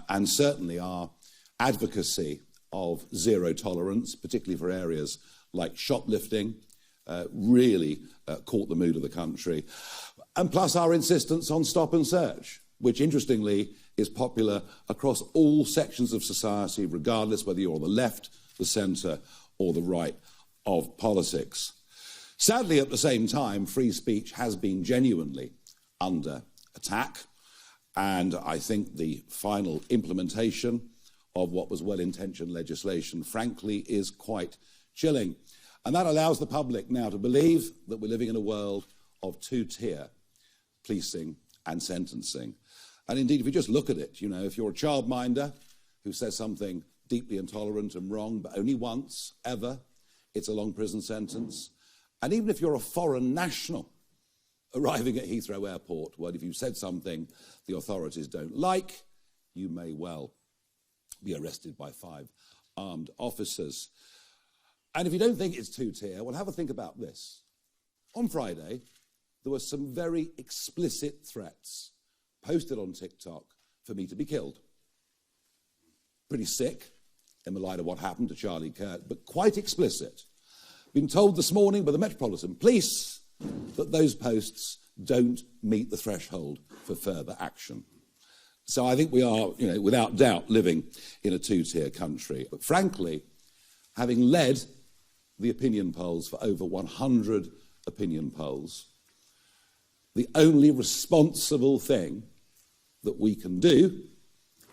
and certainly our advocacy of zero tolerance, particularly for areas like shoplifting, really caught the mood of the country. And plus our insistence on stop and search, which interestingly is popular across all sections of society, regardless whether you're on the left, the centre or the right of politics. Sadly, at the same time, free speech has been genuinely under attack, and I think the final implementation of what was well-intentioned legislation, frankly, is quite chilling. And that allows the public now to believe that we're living in a world of two-tier policing and sentencing. And indeed, if you just look at it, you know, if you're a childminder who says something deeply intolerant and wrong, but only once, ever, it's a long prison sentence. And even if you're a foreign national arriving at Heathrow Airport, well, if you said something the authorities don't like, you may well be arrested by 5 armed officers. And if you don't think it's two-tier, well, have a think about this. On Friday, there were some very explicit threats posted on TikTok for me to be killed. Pretty sick in the light of what happened to Charlie Kirk, but quite explicit. Been told this morning by the Metropolitan Police that those posts don't meet the threshold for further action. So I think we are, you know, without doubt living in a two-tier country. But frankly, having led the opinion polls for over 100 opinion polls, the only responsible thing that we can do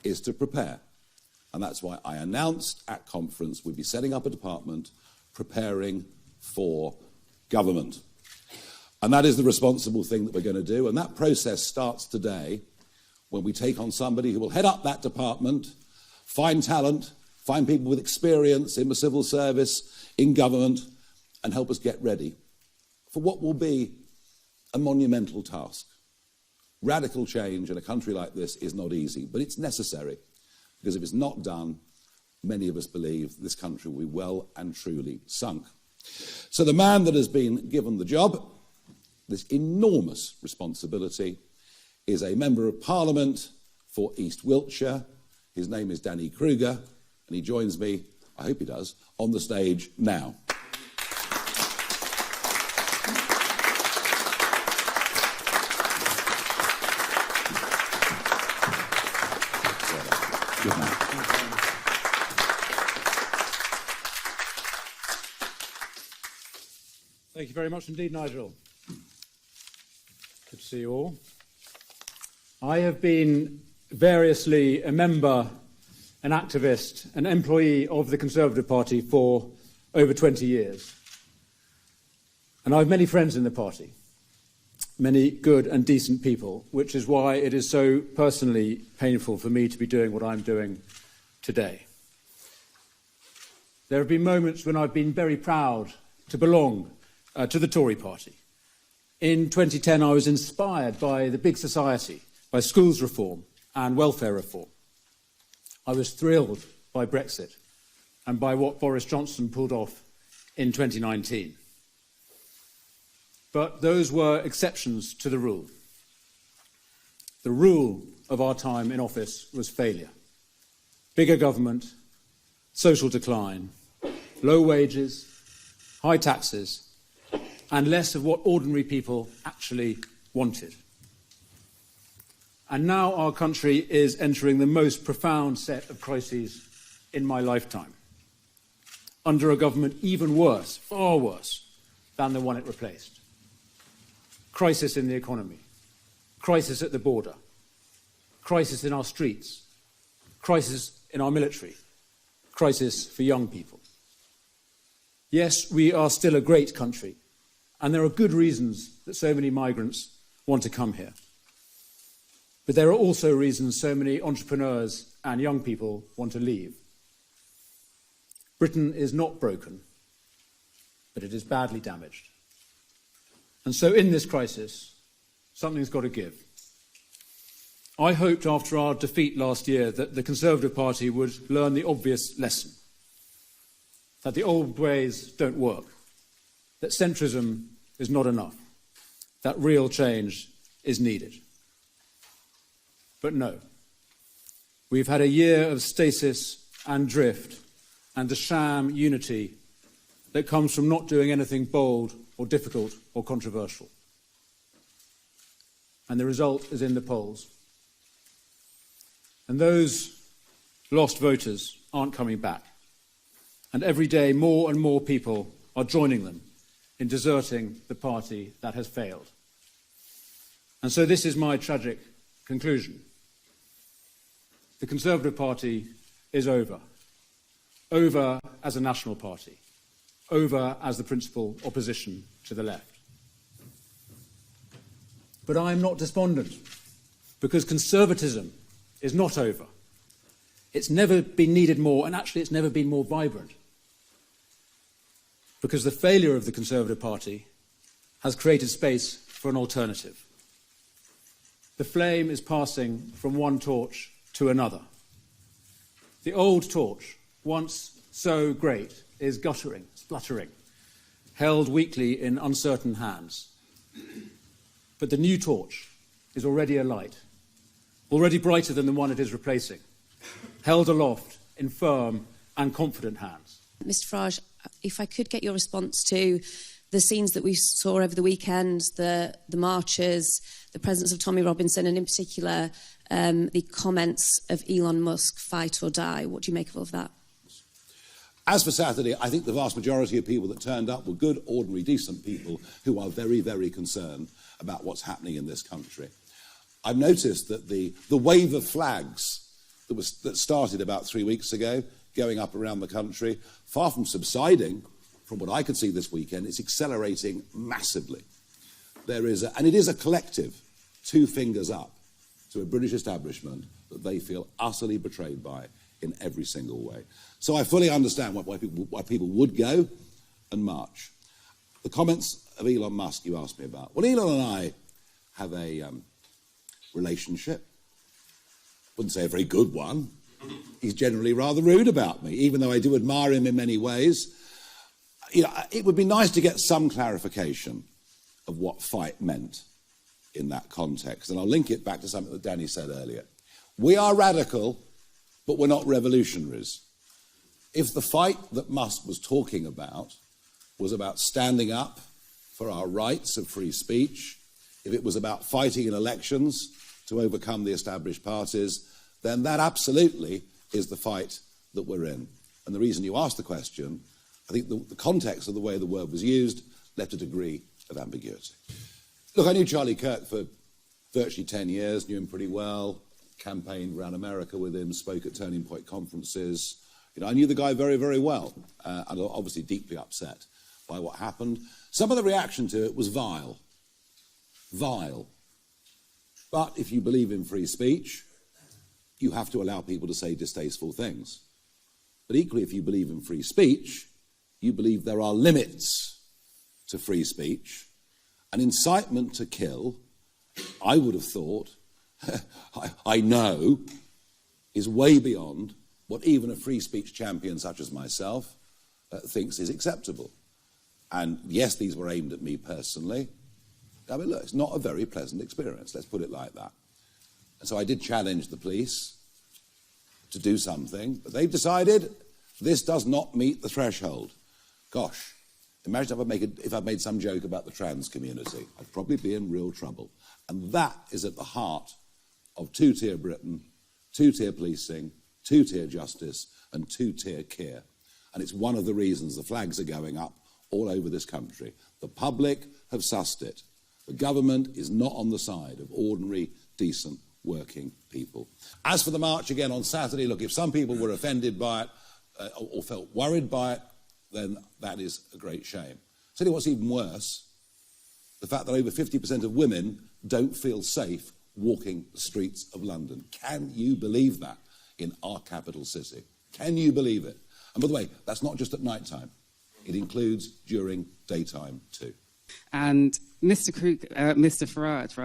is to prepare. And that's why I announced at conference we'd be setting up a department preparing for government. And that is the responsible thing that we're going to do. And that process starts today when we take on somebody who will head up that department, find talent, find people with experience in the civil service, in government, and help us get ready for what will be a monumental task. Radical change in a country like this is not easy, but it's necessary, because if it's not done, many of us believe this country will be well and truly sunk. So the man that has been given the job, this enormous responsibility, is a Member of Parliament for East Wiltshire. His name is Danny Kruger, and he joins me, I hope he does, on the stage now. Good man. Thank you very much indeed, Nigel. Good to see you all. I have been variously a member, an activist, an employee of the Conservative Party for over 20 years. And I have many friends in the party, many good and decent people, which is why it is so personally painful for me to be doing what I'm doing today. There have been moments when I've been very proud to belong to the Tory party. In 2010, I was inspired by the big society, by schools reform and welfare reform. I was thrilled by Brexit and by what Boris Johnson pulled off in 2019. But those were exceptions to the rule. The rule of our time in office was failure. Bigger government, social decline, low wages, high taxes, and less of what ordinary people actually wanted. And now our country is entering the most profound set of crises in my lifetime, under a government even worse, far worse, than the one it replaced. Crisis in the economy, crisis at the border, crisis in our streets, crisis in our military, crisis for young people. Yes, we are still a great country, and there are good reasons that so many migrants want to come here. But there are also reasons so many entrepreneurs and young people want to leave. Britain is not broken, but it is badly damaged. And so in this crisis, something's got to give. I hoped after our defeat last year that the Conservative Party would learn the obvious lesson, that the old ways don't work, that centrism is not enough, that real change is needed. But no. We've had a year of stasis and drift and a sham unity that comes from not doing anything bold or difficult or controversial. And the result is in the polls. And those lost voters aren't coming back. And every day more and more people are joining them in deserting the party that has failed. And so this is my tragic conclusion. The Conservative Party is over. Over as a national party. Over as the principal opposition to the left. But I am not despondent, because conservatism is not over. It's never been needed more, and actually it's never been more vibrant. Because the failure of the Conservative Party has created space for an alternative. The flame is passing from one torch to another. The old torch, once so great, is guttering, spluttering, held weakly in uncertain hands. But the new torch is already alight, already brighter than the one it is replacing, held aloft in firm and confident hands. Mr Farage, if I could get your response to the scenes that we saw over the weekend, the marches, the presence of Tommy Robinson, and in particular the comments of Elon Musk, fight or die. What do you make of all of that? As for Saturday, I think the vast majority of people that turned up were good, ordinary, decent people who are very, very concerned about what's happening in this country. I've noticed that the wave of flags that started about 3 weeks ago, going up around the country, far from subsiding, from what I could see this weekend, it's accelerating massively. And it is a collective, 2 fingers up to a British establishment that they feel utterly betrayed by in every single way. So I fully understand why people would go and march. The comments of Elon Musk you asked me about. Well, Elon and I have a relationship. Wouldn't say a very good one. He's generally rather rude about me, even though I do admire him in many ways. You know, it would be nice to get some clarification of what fight meant in that context. And I'll link it back to something that Danny said earlier. We are radical, but we're not revolutionaries. If the fight that Musk was talking about was about standing up for our rights of free speech, if it was about fighting in elections to overcome the established parties, then that absolutely is the fight that we're in. And the reason you asked the question, I think the context of the way the word was used left a degree of ambiguity. Look, I knew Charlie Kirk for virtually 10 years, knew him pretty well, campaigned around America with him, spoke at Turning Point conferences. You know, I knew the guy very, very well, and obviously deeply upset by what happened. Some of the reaction to it was vile. Vile. But if you believe in free speech, you have to allow people to say distasteful things. But equally, if you believe in free speech, you believe there are limits to free speech. An incitement to kill, I would have thought, I know, is way beyond what even a free speech champion such as myself thinks is acceptable. And yes, these were aimed at me personally. I mean, look, it's not a very pleasant experience, let's put it like that. And so I did challenge the police to do something, but they've decided this does not meet the threshold. Gosh, imagine if I'd made some joke about the trans community. I'd probably be in real trouble. And that is at the heart of two-tier Britain, two-tier policing, two-tier justice, and two-tier care. And it's one of the reasons the flags are going up all over this country. The public have sussed it. The government is not on the side of ordinary, decent, working people. As for the march again on Saturday, look, if some people were offended by it or felt worried by it, then that is a great shame. I'll tell you what's even worse, the fact that over 50% of women don't feel safe walking the streets of London. Can you believe that in our capital city? Can you believe it? And by the way, that's not just at night time. It includes during daytime too. And Mr. Farage,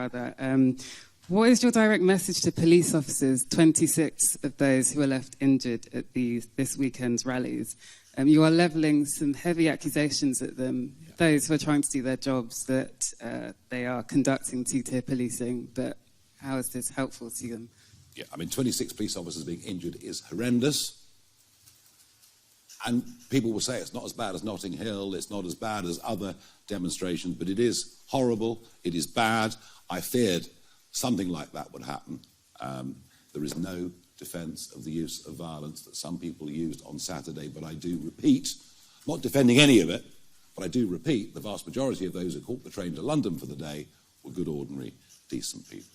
what is your direct message to police officers, 26 of those who were left injured at this weekend's rallies? You are levelling some heavy accusations at them, those who are trying to do their jobs, that they are conducting two-tier policing, but how is this helpful to them? Yeah, I mean, 26 police officers being injured is horrendous. And people will say it's not as bad as Notting Hill, it's not as bad as other demonstrations, but it is horrible, it is bad. I feared something like that would happen. There is no defence of the use of violence that some people used on Saturday, but I do repeat, not defending any of it, but I do repeat, the vast majority of those who caught the train to London for the day were good, ordinary, decent people.